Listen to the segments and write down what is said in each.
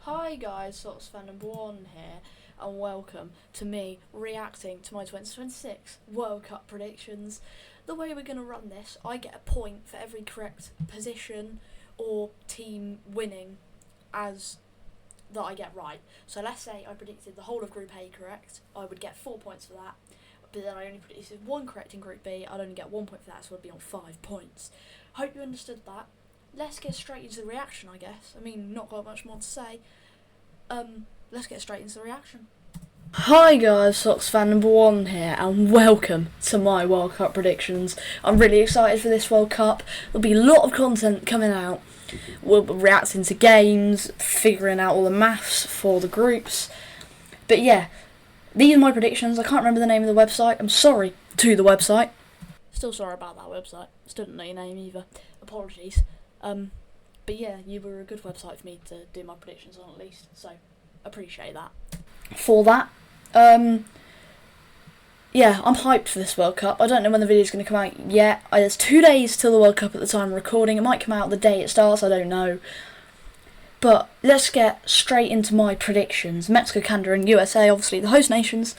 Hi guys, Sox fan number one here, and welcome to me reacting to my 2026 World Cup predictions. The way we're going to run this, I get a point for every correct position or team winning as that I get right. So let's say I predicted the whole of Group A correct, I would get 4 points for that. But then I only predicted one correct in Group B, I'd only get 1 point for that, so I'd be on 5 points. Hope you understood that. Let's get straight into the reaction, I guess. I mean, not got much more to say. Let's get straight into the reaction. Hi guys, Sox fan number one here, and welcome to my World Cup predictions. I'm really excited for this World Cup. There'll be a lot of content coming out. We'll be reacting to games, figuring out all the maths for the groups. But yeah, these are my predictions. I can't remember the name of the website. I'm sorry to the website. Still sorry about that website. Still don't know your name either. Apologies. But yeah, you were a good website for me to do my predictions on at least, so appreciate that. For that, yeah, I'm hyped for this World Cup. I don't know when the video's going to come out yet. There's 2 days till the World Cup at the time of recording. It might come out the day it starts, I don't know. But let's get straight into my predictions. Mexico, Canada and USA, obviously the host nations.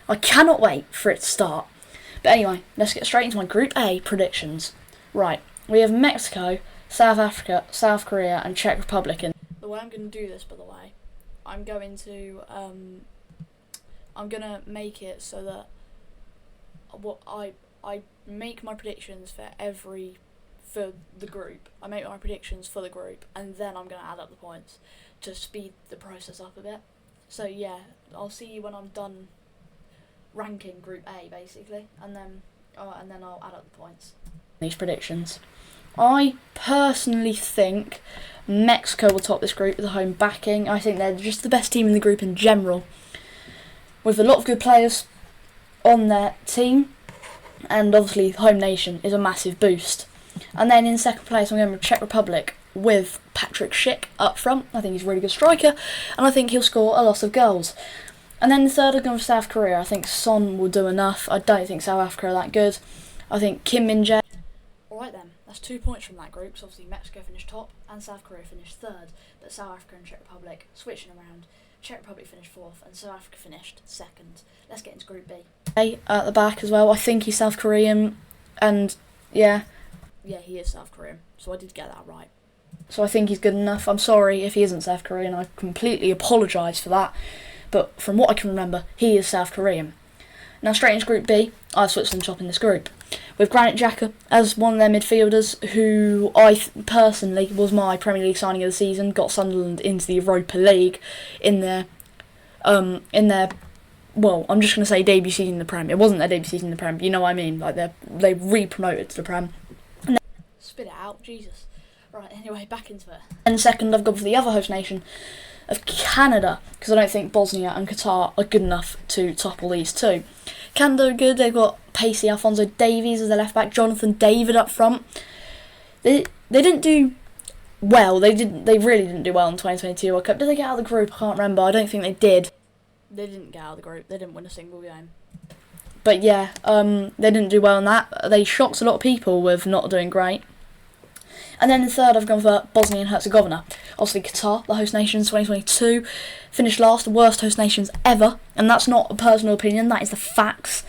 I cannot wait for it to start. But anyway, let's get straight into my Group A predictions. Right, we have Mexico, South Africa, South Korea and Czech Republic. And the way I'm going to do this, by the way, I'm going to make it so that what I make my predictions for the group. I make my predictions for the group, and then I'm going to add up the points to speed the process up a bit. So yeah, I'll see you when I'm done ranking Group A basically, and then I'll add up the points. These predictions. I personally think Mexico will top this group with a home backing. I think they're just the best team in the group in general, with a lot of good players on their team, and obviously home nation is a massive boost. And then in second place I'm going with Czech Republic with Patrick Schick up front. I think he's a really good striker, and I think he'll score a lot of goals. And then the third I'm going with South Korea. I think Son will do enough. I don't think South Africa are that good. I think Kim Min-jae. Alright then, that's 2 points from that group. So obviously Mexico finished top and South Korea finished third, but South Africa and Czech Republic switching around. Czech Republic finished fourth and South Africa finished second. Let's get into Group B. At the back as well, I think he's South Korean, and yeah, he is South Korean, so I did get that right. So I think he's good enough. I'm sorry if he isn't South Korean, I completely apologise for that, but from what I can remember, he is South Korean. Now straight into Group B, I have Switzerland topping this group, with Granit Xhaka as one of their midfielders, who personally was my Premier League signing of the season. Got Sunderland into the Europa League in their well, I'm just going to say debut season in the Prem. It wasn't their debut season in the Prem, but you know what I mean. Like they re-promoted to the Prem. Spit it out, Jesus. Right, anyway, back into it. And second, I've gone for the other host nation of Canada, because I don't think Bosnia and Qatar are good enough to topple these two. Canada are good. They've got pacey Alphonso Davies as their left back, Jonathan David up front. They didn't do well. They really didn't do well in the 2022 World Cup. Did they get out of the group? I can't remember. I don't think they did. They didn't get out of the group. They didn't win a single game. But yeah, they didn't do well in that. They shocked a lot of people with not doing great. And then in third, I've gone for Bosnia and Herzegovina. Obviously, Qatar, the host nation in 2022, finished last, the worst host nations ever. And that's not a personal opinion, that is the facts.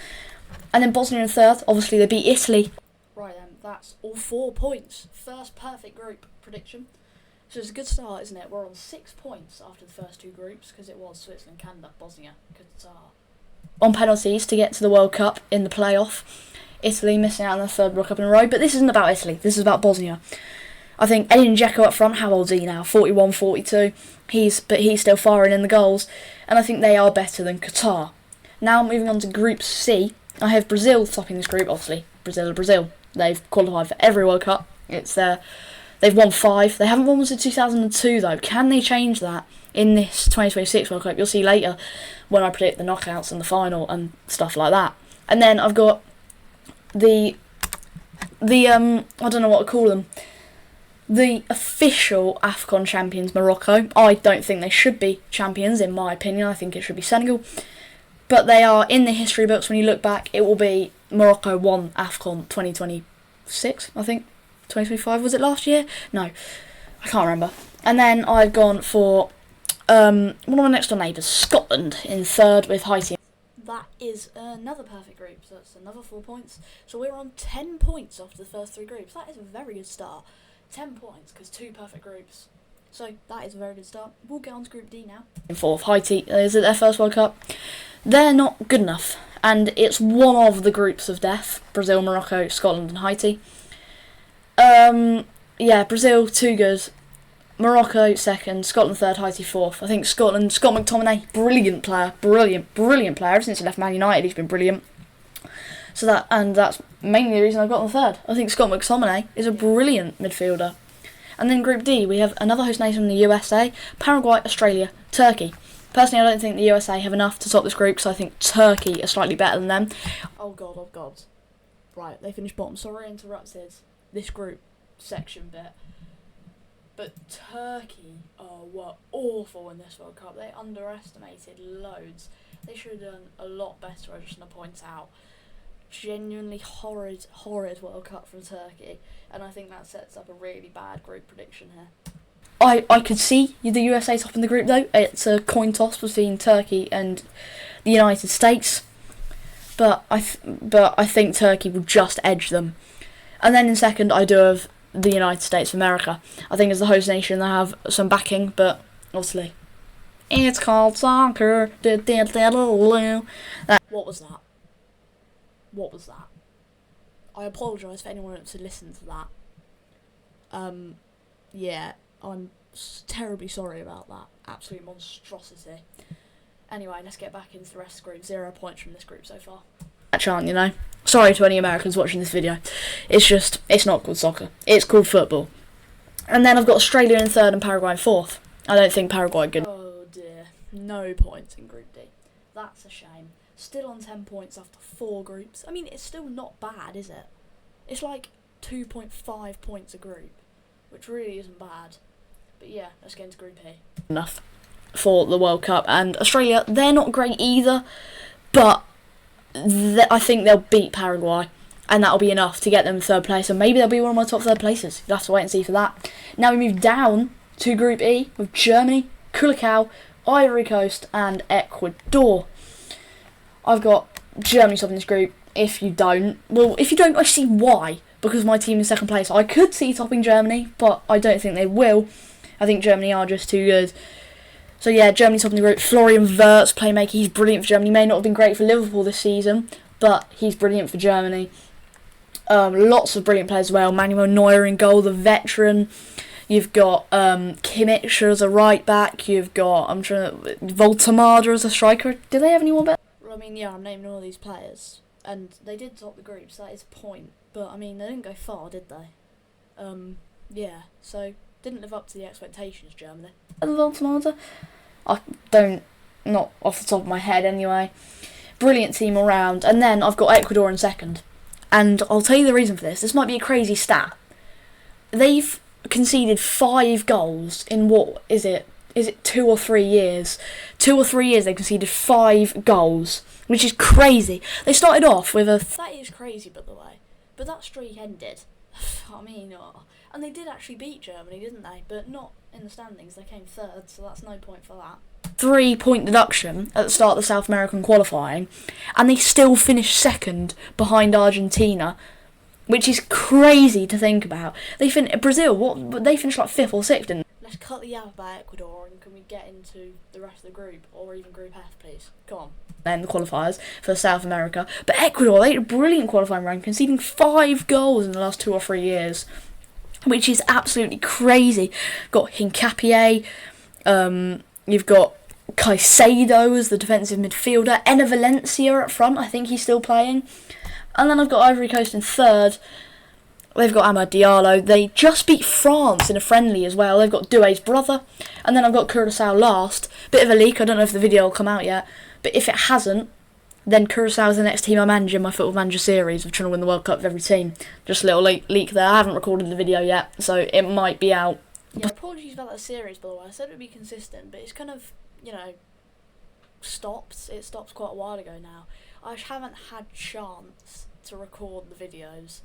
And then Bosnia in third, obviously they beat Italy. Right then, that's all 4 points. First perfect group prediction. So it's a good start, isn't it? We're on 6 points after the first two groups, because it was Switzerland, Canada, Bosnia, Qatar. On penalties to get to the World Cup in the playoff. Italy missing out on their third World Cup in a row, but this isn't about Italy, this is about Bosnia. I think Edin Dzeko up front, how old is he now? 41, 42. He's still firing in the goals, and I think they are better than Qatar. Now moving on to Group C, I have Brazil topping this group. Obviously, Brazil. They've qualified for every World Cup. They've won 5. They haven't won since 2002 though. Can they change that in this 2026 World Cup? You'll see later when I predict the knockouts and the final and stuff like that. And then I've got the I don't know what to call them. The official AFCON champions, Morocco. I don't think they should be champions, in my opinion. I think it should be Senegal. But they are in the history books. When you look back, it will be Morocco won AFCON 2026, I think. 2025, was it last year? No, I can't remember. And then I've gone for one of my next door neighbours, Scotland, in third with Haiti. That is another perfect group, so that's another 4 points. So we're on 10 points after the first 3 groups. That is a very good start. 10 points, because 2 perfect groups. So that is a very good start. We'll get on to Group D now. In fourth, Haiti, is it their first World Cup? They're not good enough, and it's one of the groups of death. Brazil, Morocco, Scotland and Haiti. Yeah, Brazil, too good. Morocco second, Scotland third, Haiti fourth. I think Scott McTominay, brilliant player, brilliant player. Ever since he left Man United, he's been brilliant. So that's mainly the reason I've got them third. I think Scott McTominay is a brilliant midfielder. And then Group D, we have another host nation, the USA, Paraguay, Australia, Turkey. Personally, I don't think the USA have enough to top this group, so I think Turkey are slightly better than them. Oh god. Right, they finished bottom. Sorry I interrupted this group section bit. But Turkey were awful in this World Cup. They underestimated loads. They should have done a lot better, I just want to point out. Genuinely horrid World Cup from Turkey. And I think that sets up a really bad group prediction here. I could see the USA top in the group though. It's a coin toss between Turkey and the United States. But I think Turkey will just edge them. And then in second, I do have the United States of America. I think as the host nation they have some backing, but obviously it's called soccer. What was that? What was that? I apologise for anyone to listen to that. Yeah, I'm terribly sorry about that. Absolute monstrosity. Anyway, let's get back into the rest of the group. 0 points from this group so far. That chant, you know. Sorry to any Americans watching this video. It's not called soccer. It's called football. And then I've got Australia in third and Paraguay in fourth. I don't think Paraguay are good. Oh dear. No points in Group D. That's a shame. Still on 10 points after 4 groups. I mean, it's still not bad, is it? It's like 2.5 points a group, which really isn't bad. But yeah, let's get into Group E. Enough for the World Cup. And Australia, they're not great either, but I think they'll beat Paraguay, and that'll be enough to get them third place, and maybe they'll be one of my top third places. You'll have to wait and see for that. Now we move down to Group E with Germany, Curacao, Ivory Coast and Ecuador. I've got Germany top in this group. If you don't, I see why, because my team in second place. I could see topping Germany, but I don't think they will. I think Germany are just too good. So yeah, Germany top in the group. Florian Wirtz, playmaker, he's brilliant for Germany. He may not have been great for Liverpool this season, but he's brilliant for Germany. Lots of brilliant players as well. Manuel Neuer in goal, the veteran. You've got Kimmich as a right back. You've got Voltemada as a striker. Do they have anyone better? Well, I mean, yeah, I'm naming all these players, and they did top the group, so that is a point. But I mean, they didn't go far, did they? Yeah, so didn't live up to the expectations, Germany. And Voltemada, not off the top of my head anyway. Brilliant team all round. And then I've got Ecuador in second. And I'll tell you the reason for this. This might be a crazy stat. They've conceded 5 goals in what is it 2 or 3 years? 2 or 3 years they've conceded 5 goals, which is crazy. They started off with that is crazy, by the way. But that streak ended. I mean, and they did actually beat Germany, didn't they? But not in the standings. They came third, so that's no point for that. 3-point deduction at the start of the South American qualifying, and they still finished second behind Argentina, which is crazy to think about. Brazil, they finished like 5th or 6th, didn't they? Let's cut the yap about Ecuador, and can we get into the rest of the group, or even Group F, please? Come on. Then the qualifiers for South America. But Ecuador, they had a brilliant qualifying run, conceding 5 goals in the last 2 or 3 years, which is absolutely crazy. Got Hincapié, you've got Caicedo as the defensive midfielder, Enner Valencia up front, I think he's still playing. And then I've got Ivory Coast in third. They've got Amad Diallo. They just beat France in a friendly as well. They've got Doué's brother. And then I've got Curaçao last. Bit of a leak, I don't know if the video will come out yet. But if it hasn't, then Curaçao is the next team I manage in my Football Manager series of trying to win the World Cup of every team. Just a little leak there. I haven't recorded the video yet, so it might be out. Yeah, apologies about that series, by the way. I said it would be consistent, but it's kind of, stopped. It stopped quite a while ago now. I haven't had chance to record the videos,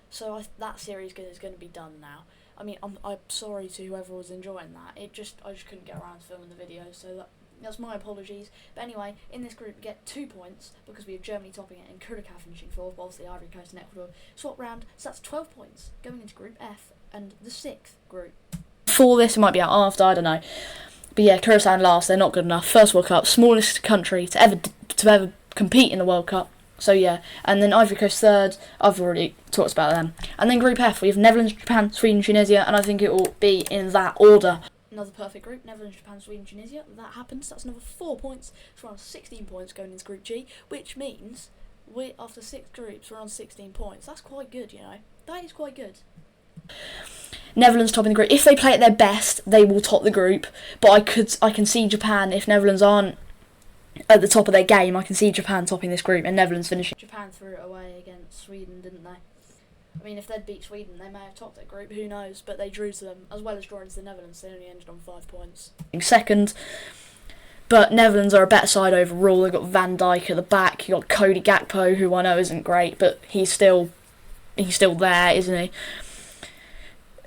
so that series is going to be done now. I mean, I'm sorry to whoever was enjoying that. I just couldn't get around to filming the video, so that's my apologies. But anyway, in this group we get 2 points because we have Germany topping it and Curacao finishing 4th, whilst the Ivory Coast and Ecuador swap round. So that's 12 points going into Group F and the 6th group. For this, it might be out after, I don't know. But yeah, Curacao last, they're not good enough. First World Cup, smallest country to ever compete in the World Cup. So yeah, and then Ivory Coast 3rd, I've already talked about them. And then Group F, we have Netherlands, Japan, Sweden, Tunisia, and I think it will be in that order. Another perfect group, Netherlands, Japan, Sweden, Tunisia. That happens, that's another 4 points. So we're on 16 points going into Group G, which means after 6 groups, we're on 16 points. That's quite good, you know. That is quite good. Netherlands topping the group. If they play at their best, they will top the group. But I can see Japan, if Netherlands aren't at the top of their game, I can see Japan topping this group and Netherlands finishing. Japan threw it away against Sweden, didn't they? I mean, if they'd beat Sweden, they may have topped that group, who knows? But they drew to them, as well as drawing to the Netherlands. They only ended on 5 points. Second, but Netherlands are a better side overall. They've got Van Dijk at the back. You've got Cody Gakpo, who I know isn't great, but he's still there, isn't he?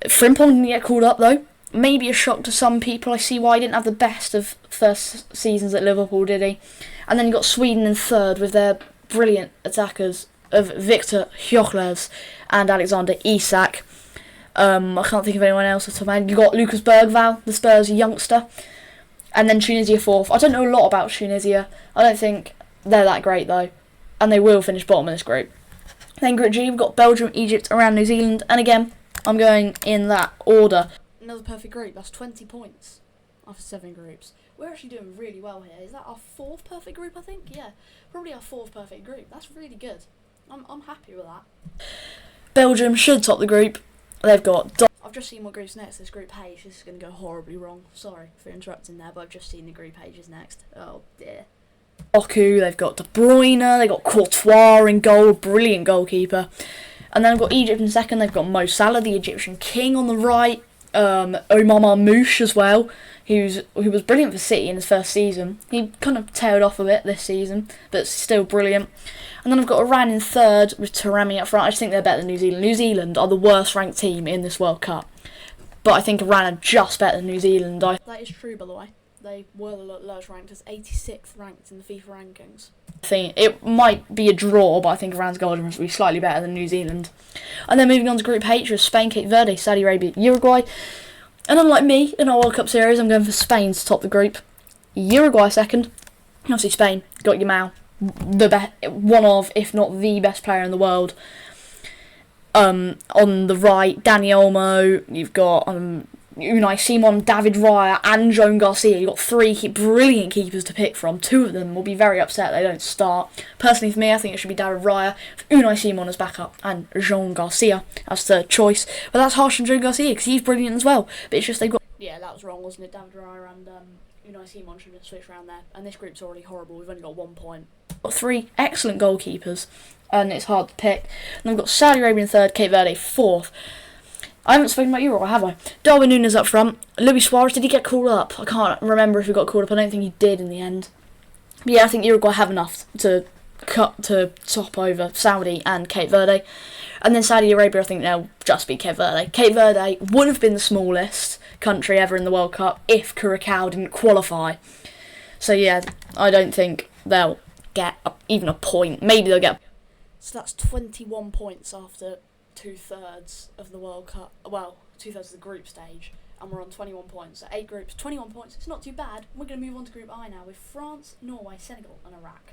Frimpong didn't get called up, though. Maybe a shock to some people. I see why he didn't have the best of first seasons at Liverpool, did he? And then you got Sweden in 3rd with their brilliant attackers of Victor Gyökeres and Alexander Isak. I can't think of anyone else off the top of my head. You got Lucas Bergvall, the Spurs youngster. And then Tunisia 4th. I don't know a lot about Tunisia. I don't think they're that great, though. And they will finish bottom of this group. Then Group G, we've got Belgium, Egypt, Iran, New Zealand. And again, I'm going in that order. Another perfect group. That's 20 points after 7 groups. We're actually doing really well here. Is that our 4th perfect group, I think? Yeah, probably our 4th perfect group. That's really good. I'm happy with that. Belgium should top the group. They've got... I've just seen what group's next. This group page. This is going to go horribly wrong. Sorry for interrupting there, but I've just seen the group pages next. Oh, dear. Doku, they've got De Bruyne, they've got Courtois in goal. Brilliant goalkeeper. And then I've got Egypt in 2nd. They've got Mo Salah, the Egyptian king, on the right. Omar Marmoush as well, who was brilliant for City in his first season. He kind of tailed off a bit this season, but still brilliant. And then I've got Iran in 3rd with Taremi up front. I just think they're better than New Zealand. New Zealand are the worst ranked team in this World Cup, but I think Iran are just better than New Zealand. That is true, by the way. They were the lowest ranked, as 86th ranked in the FIFA rankings. I think it might be a draw, but I think Iran's goal difference will be slightly better than New Zealand. And then moving on to Group H with Spain, Cape Verde, Saudi Arabia, Uruguay. And unlike me in our World Cup series, I'm going for Spain to top the group. Uruguay 2nd. Obviously Spain, got Yamal, one of, if not the best player in the world. On the right, Dani Olmo, you've got Unai Simon, David Raya and Joan Garcia. You've got 3 brilliant keepers to pick from. 2 of them will be very upset they don't start. Personally, for me, I think it should be David Raya, Unai Simon as backup, and Joan Garcia as third choice. But that's harsh on Joan Garcia because he's brilliant as well. But it's just they've got... Yeah, that was wrong, wasn't it? David Raya and Unai Simon should have switched around there. And this group's already horrible. We've only got 1 point. Got 3 excellent goalkeepers, and it's hard to pick. And we've got Saudi Arabia in 3rd, Cape Verde 4th. I haven't spoken about Uruguay, have I? Darwin Núñez up front. Luis Suarez, did he get called up? I can't remember if he got called up. I don't think he did in the end. But yeah, I think Uruguay have enough to top over Saudi and Cape Verde. And then Saudi Arabia, I think they'll just beat Cape Verde. Cape Verde would have been the smallest country ever in the World Cup if Curacao didn't qualify. So yeah, I don't think they'll get even a point. Maybe they'll get... So that's 21 points after 2/3 of the World Cup, well, 2/3 of the group stage, and we're on 21 points. So 8 groups, 21 points, it's not too bad. We're going to move on to Group I now with France, Norway, Senegal and Iraq.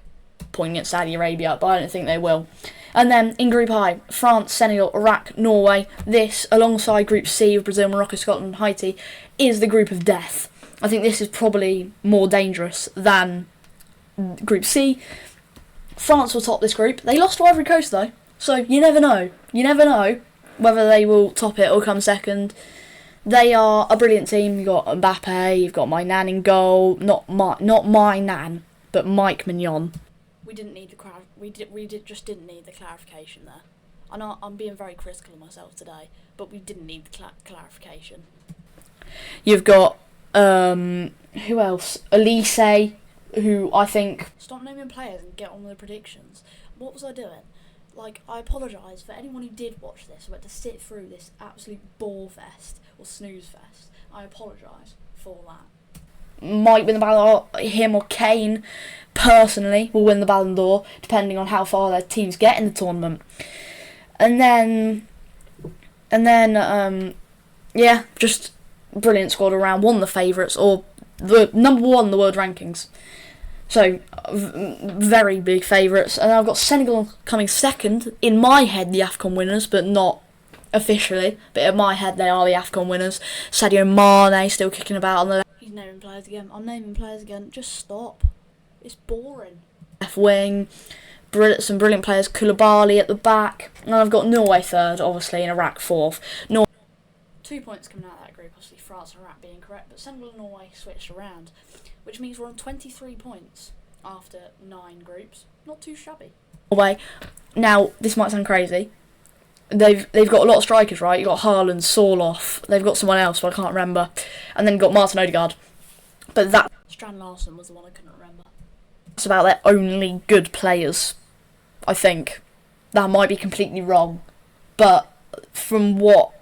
Pointing at Saudi Arabia, but I don't think they will. And then in Group I, France, Senegal, Iraq, Norway. This, alongside Group C with Brazil, Morocco, Scotland and Haiti, is the group of death. I think this is probably more dangerous than Group C. France will top this group. They lost to Ivory Coast though. So you never know. You never know whether they will top it or come second. They are a brilliant team. You've got Mbappe, you've got my nan in goal. Not my nan, but Mike Mignon. We didn't need just didn't need the clarification there. I know I'm being very critical of myself today, but we didn't need the clarification. You've got who else? Elise, who I think... Stop naming players and get on with the predictions. What was I doing? Like, I apologise for anyone who did watch this, who had to sit through this absolute bore fest or snooze fest. I apologise for that. Might win the Ballon d'Or, him or Kane, personally, will win the Ballon d'Or, depending on how far their teams get in the tournament. And then, yeah, just brilliant squad around. One of the favourites, or the number one in the world rankings. So, very big favourites. And I've got Senegal coming second. In my head, the AFCON winners, but not officially. But in my head, they are the AFCON winners. Sadio Mane still kicking about on the left. He's naming players again. I'm naming players again. Just stop. It's boring. Left wing. Some brilliant players. Koulibaly at the back. And I've got Norway third, obviously, and Iraq fourth. 2 points coming out of that group. Obviously, France and Iraq being correct. But Senegal and Norway switched around, which means we're on 23 points after 9 groups. Not too shabby. Norway. Now, this might sound crazy. They've got a lot of strikers, right? You've got Haaland, Sorloth. They've got someone else, but I can't remember. And then you've got Martin Odegaard. But that... Strand Larsen was the one I couldn't remember. That's about their only good players, I think. That might be completely wrong. But from what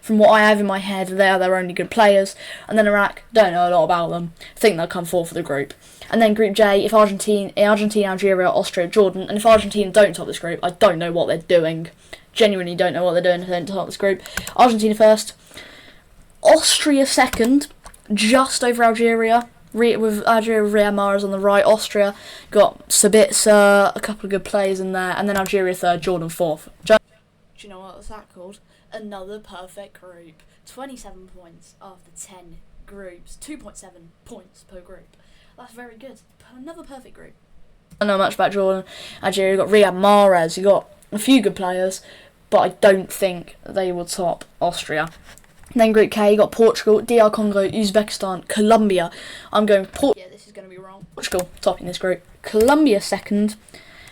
I have in my head, they are their only good players. And then Iraq, don't know a lot about them. I think they'll come fourth for the group. And then Group J, if Argentina, Algeria, Austria, Jordan. And if Argentina don't top this group, I don't know what they're doing. Genuinely don't know what they're doing if they don't top this group. Argentina first. Austria second, just over Algeria. With Algeria with Riyad Mahrez on the right. Austria got Sabitzer, a couple of good players in there. And then Algeria third, Jordan fourth. Do you know what was that called? Another perfect group. 27 points after 10 groups. 2.7 points per group. That's very good. Another perfect group. I don't know much about Jordan. Algeria, you got Riyad Mahrez. You got a few good players, but I don't think they will top Austria. And then Group K, you got Portugal, DR Congo, Uzbekistan, Colombia. I'm going Portugal. Yeah, this is going to be wrong. Portugal topping this group. Colombia second.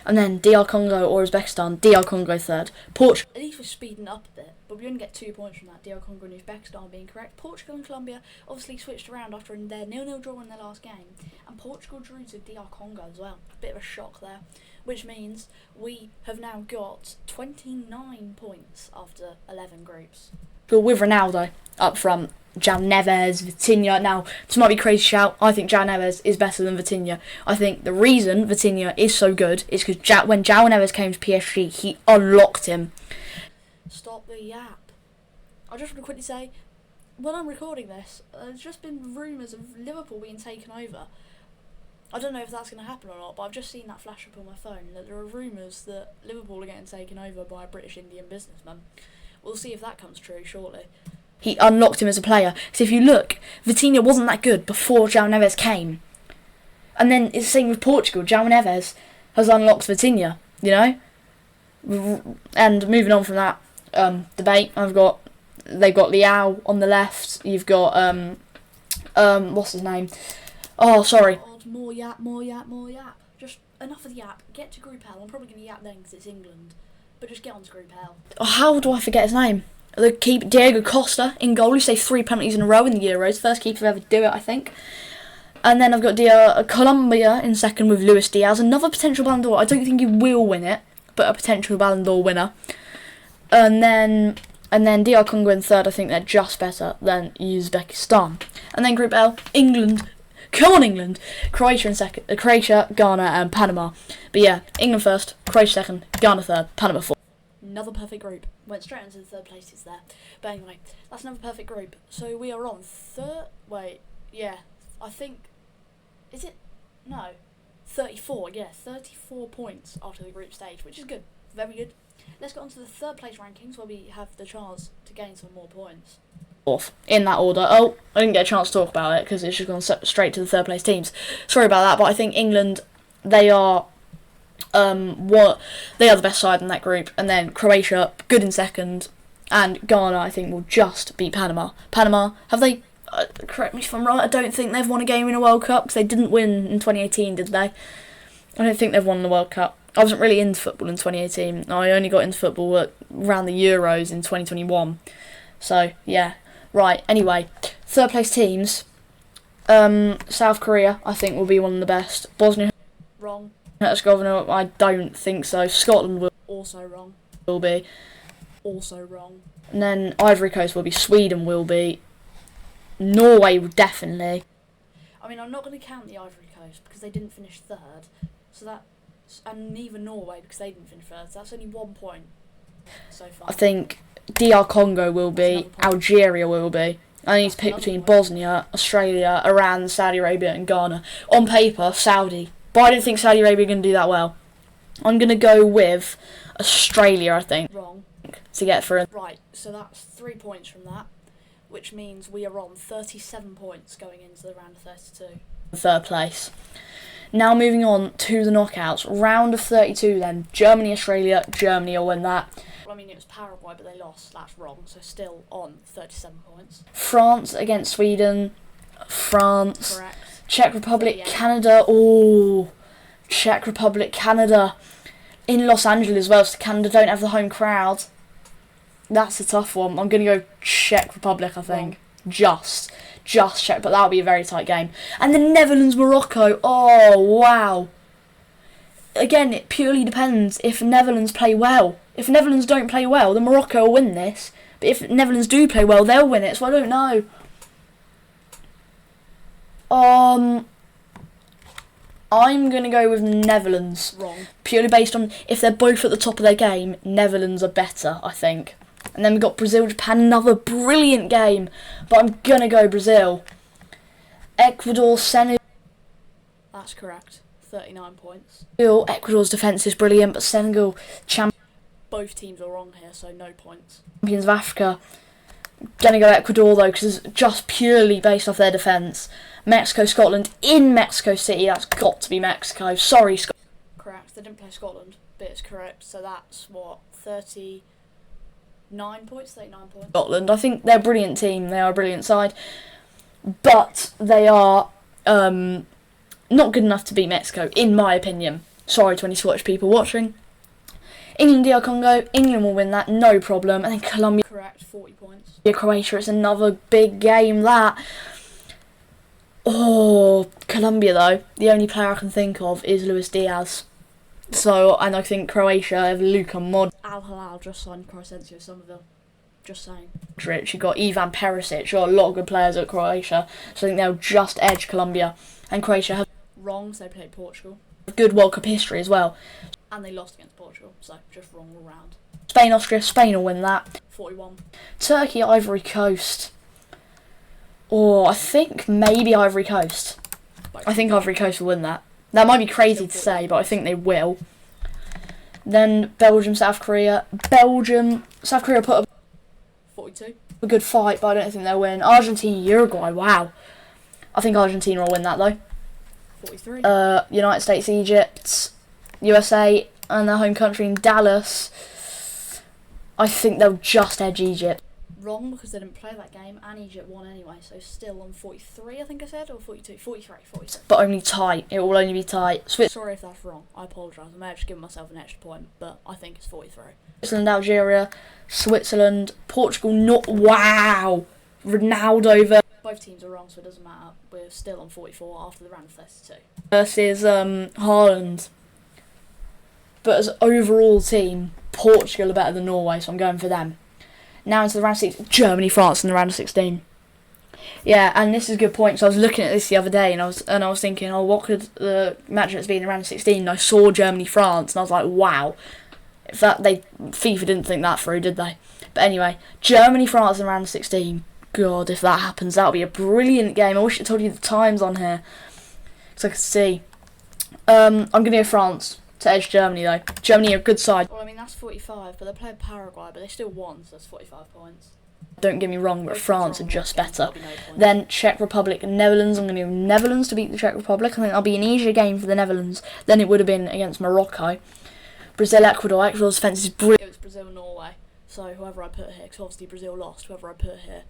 And then DR Congo or Uzbekistan, DR Congo third. Portugal. At least we're speeding up a bit, but we only get 2 points from that. DR Congo and Uzbekistan being correct. Portugal and Colombia obviously switched around after their 0-0 draw in their last game. And Portugal drew to DR Congo as well. Bit of a shock there. Which means we have now got 29 points after 11 groups. With Ronaldo up front. João Neves, Vitinha. Now, this might be a crazy shout. I think João Neves is better than Vitinha. I think the reason Vitinha is so good is because when João Neves came to PSG, he unlocked him. Stop the yap. I just want to quickly say, when I'm recording this, there's just been rumours of Liverpool being taken over. I don't know if that's going to happen or not, but I've just seen that flash up on my phone, that there are rumours that Liverpool are getting taken over by a British Indian businessman. We'll see if that comes true shortly. He unlocked him as a player. Because if you look, Vitinha wasn't that good before João Neves came. And then it's the same with Portugal. João Neves has unlocked Vitinha, you know? And moving on from that debate, they've got Leao on the left. You've got, what's his name? Oh, sorry. More yap. Just enough of the yap. Get to Group L. I'm probably going to yap then because it's England. But just get on to Group L. Oh, how do I forget his name? The keeper, Diego Costa, in goal. He saved 3 penalties in a row in the Euros. First keeper to ever do it, I think. And then I've got Colombia in second with Luis Diaz. Another potential Ballon d'Or. I don't think he will win it, but a potential Ballon d'Or winner. And then DR Congo in third. I think they're just better than Uzbekistan. And then Group L, England. Come on, England. Croatia in second. Croatia, Ghana, and Panama. But yeah, England first, Croatia second, Ghana third, Panama fourth. Another perfect group. Went straight into the third places there. But anyway, that's another perfect group. So we are on I think... Is it? No. 34, yeah. 34 points after the group stage, which is good. Very good. Let's get on to the third place rankings where we have the chance to gain some more points. Off in that order. Oh, I didn't get a chance to talk about it because it's just gone straight to the third place teams. Sorry about that, but I think England, they are the best side in that group, and then Croatia good in second, and Ghana I think will just beat Panama. Panama, have they? Correct me if I'm wrong. I don't think they've won a game in a World Cup because they didn't win in 2018, did they? I don't think they've won the World Cup. I wasn't really into football in 2018. I only got into football around the Euros in 2021. So yeah. Right, anyway, third place teams, South Korea, I think, will be one of the best. Bosnia, wrong. Herzegovina, I don't think so. Scotland will Also wrong. Will be. Also wrong. And then Ivory Coast will be. Sweden will be. Norway will definitely. I mean, I'm not going to count the Ivory Coast because they didn't finish third. So that, and neither Norway because they didn't finish third. So that's only 1 point so far. I think DR Congo will be. Algeria will be. I need to pick between Bosnia, Australia, Iran, Saudi Arabia and Ghana. On paper, Saudi. But I don't think Saudi Arabia are going to do that well. I'm going to go with Australia, I think. Wrong. To get through. Right, so that's 3 points from that, which means we are on 37 points going into the round of 32. Third place. Now moving on to the knockouts. Round of 32 then. Germany, Australia. Germany will win that. Well, I mean, it was Paraguay, but they lost. That's wrong, so still on 37 points. France against Sweden. France. Correct. Czech Republic, 38. Canada. Oh, Czech Republic, Canada. In Los Angeles as well, so Canada don't have the home crowd. That's a tough one. I'm going to go Czech Republic, I think. Just Czech, but that'll be a very tight game. And then Netherlands, Morocco. Oh, wow. Again, it purely depends if Netherlands play well. If Netherlands don't play well, then Morocco will win this. But if Netherlands do play well, they'll win it, so I don't know. I'm going to go with Netherlands. Wrong. Purely based on if they're both at the top of their game, Netherlands are better, I think. And then we've got Brazil, Japan, another brilliant game. But I'm going to go Brazil. Ecuador, Senegal. That's correct. 39 points. Ecuador's defence is brilliant, but Senegal, Both teams are wrong here, so no points. champions of Africa. Gonna go Ecuador though, because it's just purely based off their defence. Mexico, Scotland in Mexico City. That's got to be Mexico. Sorry, Scotland. Correct. They didn't play Scotland, but it's correct. So that's what, 39 points? 39 points. Scotland. I think they're a brilliant team. They are a brilliant side, but they are not good enough to beat Mexico, in my opinion. Sorry to any Scottish people watching. England, DR Congo. England will win that, no problem. And then Colombia. Correct. 40 points. Croatia. It's another big game. That. Oh, Colombia though. The only player I can think of is Luis Diaz. So, and I think Croatia have Luka Modric. Al Hilal just signed Crescencio Somerville. Just saying. You got Ivan Perisic. You got a lot of good players at Croatia. So I think they'll just edge Colombia. And Croatia have Wrong, so they played Portugal. good World Cup history as well. And they lost against Portugal, so just wrong all round. Spain, Austria. Spain will win that. 41. Turkey, Ivory Coast. Or I think maybe Ivory Coast. I think Ivory Coast will win that. That might be crazy to say, but I think they will. Then Belgium, South Korea. South Korea put up 42. a good fight, but I don't think they'll win. Argentina, Uruguay, wow. I think Argentina will win that though. 43. United States, Egypt, USA, and their home country in Dallas. I think they'll just edge Egypt. Wrong, because they didn't play that game, and Egypt won anyway, so still on 43, I think I said, or 42? 43. But only tight. It will only be tight. Sorry if that's wrong. I apologise. I may have just given myself an extra point, but I think it's 43. Switzerland, Algeria, Switzerland, Portugal, not. Wow! Ronaldo Both teams are wrong, so it doesn't matter. We're still on 44 after the round of 32. versus Haaland. But as overall team, Portugal are better than Norway, so I'm going for them. Now into the round of 16. Germany, France in the round of 16. Yeah, and this is a good point. So I was looking at this the other day, and I was thinking, oh, what could the matchups be in the round of 16? And I saw Germany, France, and I was like, wow. If that FIFA didn't think that through, did they? But anyway, Germany, France in the round of 16. God, if that happens, that'll be a brilliant game. I wish it told you the times on here, so I could see. I'm gonna go France to edge Germany though. Germany are a good side. Well, I mean, that's 45, but they played Paraguay, but they still won, so that's 45 points. Don't get me wrong, but France are just better. No Then Czech Republic, Netherlands. I'm going to go Netherlands to beat the Czech Republic. I think that'll be an easier game for the Netherlands than it would have been against Morocco. Brazil, Ecuador. Ecuador's defence is brilliant. It was Brazil, Norway. So whoever I put here, because obviously Brazil lost, whoever I put here,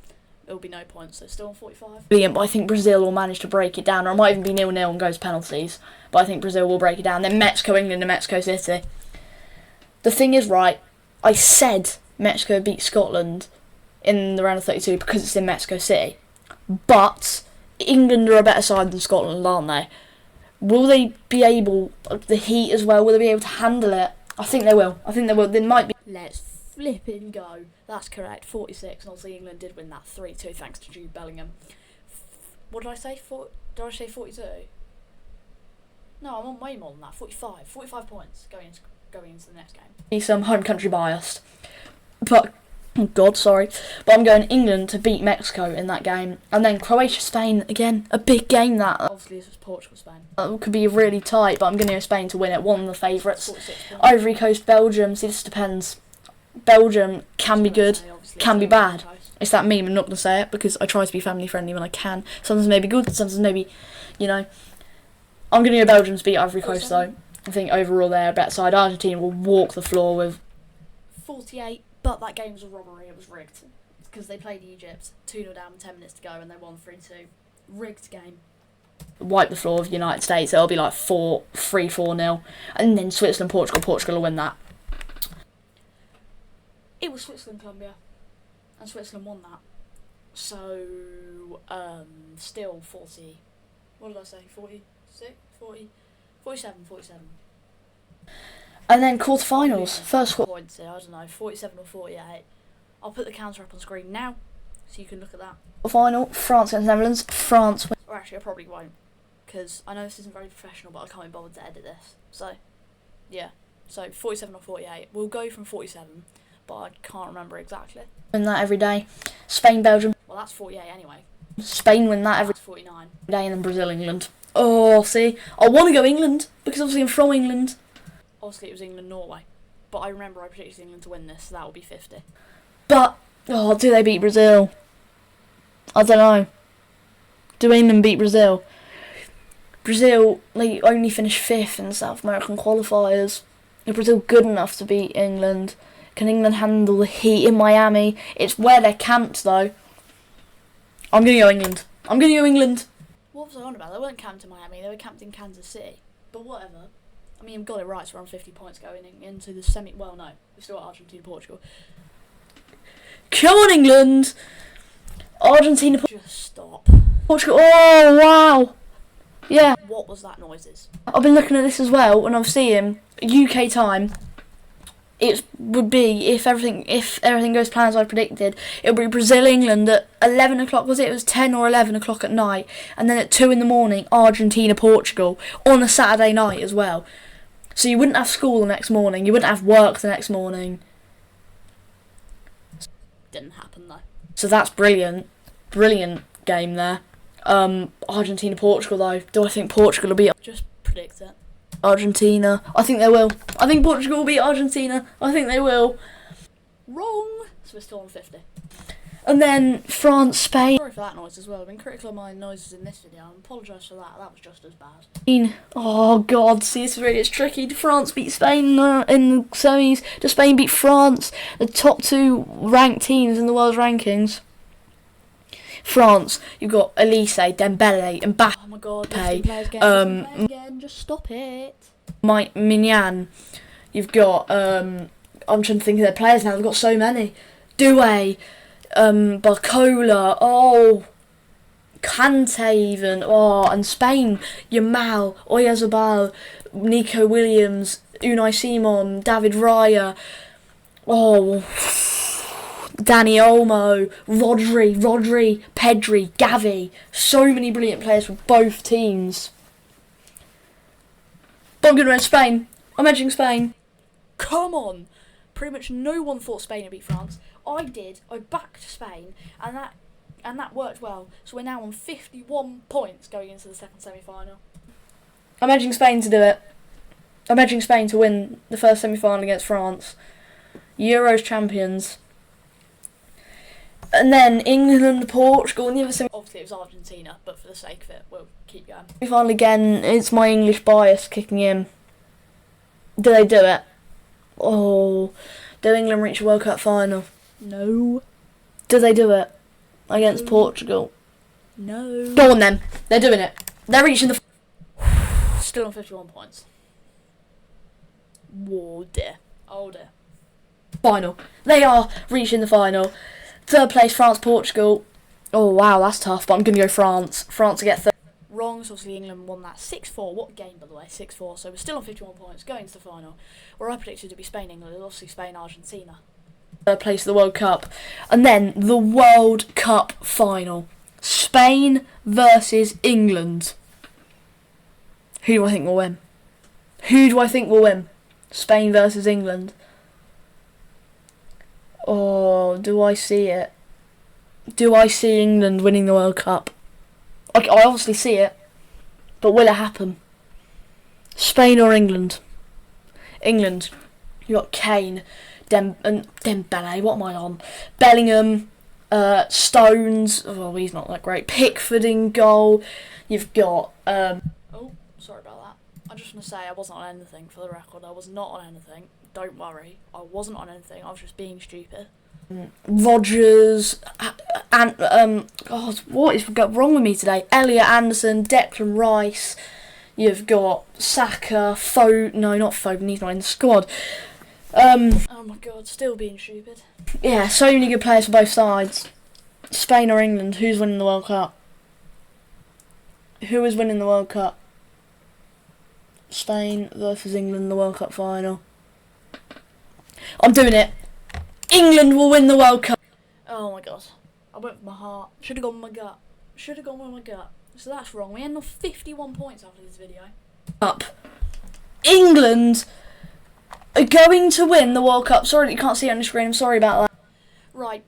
it'll be no points. So still on 45. But I think Brazil will manage to break it down, or it might even be 0-0 and goes penalties. But I think Brazil will break it down. Then Mexico, England, and Mexico City. The thing is, right, I said Mexico beat Scotland in the round of 32 because it's in Mexico City. But England are a better side than Scotland, aren't they? Will they be able, the heat as well, will they be able to handle it? I think they will. I think they will. They might be. Let's flipping go. That's correct. 46. And obviously England did win that 3-2 thanks to Jude Bellingham. What did I say? Did I say 42? No, I'm on way more than that. 45. 45 points going into the next game. Be some home country biased. But, oh God, sorry. But I'm going England to beat Mexico in that game. And then Croatia-Spain, again, a big game that. Obviously, this was Portugal-Spain. It could be really tight, but I'm going to go Spain to win it. One of the favourites. Ivory Coast, Belgium. See, this depends. Belgium can be good, can be bad. It's that meme, I'm not going to say it because I try to be family friendly when I can. Sometimes maybe good, sometimes maybe, you know. I'm going to go Belgium to beat Ivory Coast though. I think overall they're a better side. Argentina will walk the floor with 48, but that game was a robbery, it was rigged. Because they played Egypt, 2-0 down with 10 minutes to go and they won 3-2. Rigged game. Wipe the floor of the United States, it'll be like 3-4-0. And then Switzerland, Portugal will win that. It was Switzerland, Colombia, and Switzerland won that. So, still 40. What did I say? 46, 40, 47. And then quarterfinals. First points here. I don't know, 47 or 48. I'll put the counter up on screen now, so you can look at that. Final: France against Netherlands. France. Or actually, I probably won't, because I know this isn't very professional, but I can't be bothered to edit this. So, yeah. So 47 or 48. We'll go from 47. But I can't remember exactly. Win that every day. Spain, Belgium. Well, that's 48 anyway. Spain win that every 49 day, and then Brazil, England. Oh, see, I want to go England because obviously I'm from England. Obviously, it was England, Norway, but I remember I predicted England to win this, so that will be 50. But do they beat Brazil? I don't know. Do England beat Brazil? Brazil, they only finished 5th in the South American qualifiers. Is Brazil good enough to beat England? Can England handle the heat in Miami? It's where they're camped, though. I'm going to go England. What was I on about? They weren't camped in Miami. They were camped in Kansas City. But whatever. I mean, I've got it right, so we're on 50 points going into the semi... Well, no. We've still got Argentina, Portugal. Come on, England! Argentina... Just stop. Portugal... Oh, wow! Yeah. What was that noises? I've been looking at this as well, and I'm seeing UK time... It would be, if everything goes plan as I predicted, it would be Brazil, England at 11 o'clock, was it? It was 10 or 11 o'clock at night. And then at 2 in the morning, Argentina, Portugal, on a Saturday night as well. So you wouldn't have school the next morning, you wouldn't have work the next morning. Didn't happen though. So that's brilliant. Brilliant game there. Argentina, Portugal though. Do I think Portugal will be... Just predict it. Argentina. I think they will. I think Portugal will beat Argentina. I think they will. Wrong. So we're still on 50. And then France, Spain. Sorry for that noise as well. I've been critical of my noises in this video. I apologise for that. That was just as bad. Oh God, see, this is really tricky. Did France beat Spain in the semis? Does Spain beat France? The top 2 ranked teams in the world's rankings. France, you've got Elise, Dembele, and Mbappe. Oh my God, again, just stop it. Mignan, you've got, I'm trying to think of their players now, they've got so many. Doué, Barcola, Kante even, and Spain, Yamal, Oyarzabal, Nico Williams, Unai Simon, David Raya, Dani Olmo, Rodri, Pedri, Gavi. So many brilliant players for both teams. But I'm going to go Spain. I'm edging Spain. Come on. Pretty much no one thought Spain would beat France. I did. I backed Spain, and that worked well. So we're now on 51 points going into the second semi-final. I'm edging Spain to do it. I'm edging Spain to win the first semi-final against France. Euros champions. And then England, Portugal, and the other semi. Obviously, it was Argentina, but for the sake of it, we'll keep going. Final again, it's my English bias kicking in. Do they do it? Do England reach a World Cup final? No. Do they do it against Portugal? No. Go on then. They're doing it. They're reaching the... Still on 51 points. Whoa, dear. Oh, dear. Final. They are reaching the final. Third place, France, Portugal. Oh, wow, that's tough, but I'm going to go France. France to get third. wrong. So obviously England won that 6-4. What a game, by the way, 6-4. So we're still on 51 points, going to the final, where I predicted to be Spain, England, obviously Spain, Argentina. Third place of the World Cup. And then the World Cup final. Spain versus England. Who do I think will win? Who do I think will win? Spain versus England. Oh, do I see it? Do I see England winning the World Cup? I obviously see it, but will it happen? Spain or England? England. You got Kane, Dembele. What am I on? Bellingham, Stones. Oh, he's not that great. Pickford in goal. You've got. Oh, sorry about that. I just want to say I wasn't on anything, for the record. I was not on anything. Don't worry. I wasn't on anything. I was just being stupid. Rodgers, and God, what is wrong with me today? Elliot Anderson, Declan Rice. You've got Saka, not Foden, he's not in the squad. Oh my God, still being stupid. Yeah, so many good players for both sides. Spain or England, who's winning the World Cup? Who is winning the World Cup? Spain versus England in the World Cup final. I'm doing it. England will win the World Cup. Oh my God. I went with my heart. Should have gone with my gut. Should have gone with my gut. So that's wrong. We end on 51 points after this video. Up. England are going to win the World Cup. Sorry that you can't see it on the screen. I'm sorry about that. Right.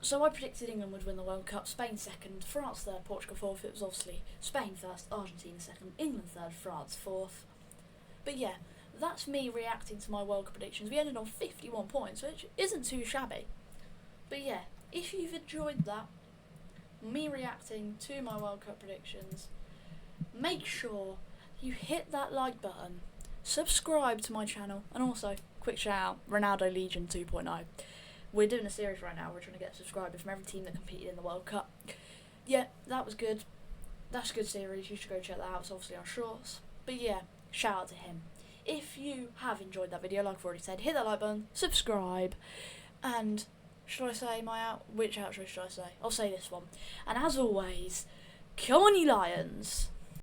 So I predicted England would win the World Cup. Spain second, France third, Portugal fourth. It was obviously Spain first, Argentina second, England third, France fourth. But yeah, that's me reacting to my World Cup predictions. We ended on 51 points, which isn't too shabby. But yeah, if you've enjoyed that, me reacting to my World Cup predictions, make sure you hit that like button, subscribe to my channel, and also, quick shout out, Ronaldo Legion 2.0. We're doing a series right now. We're trying to get subscribers from every team that competed in the World Cup. Yeah, that was good. That's a good series. You should go check that out. It's obviously our shorts. But yeah, shout out to him. If you have enjoyed that video, like I've already said, hit that like button, subscribe, and should I say which outro should I say? I'll say this one. And as always, come on you Lions!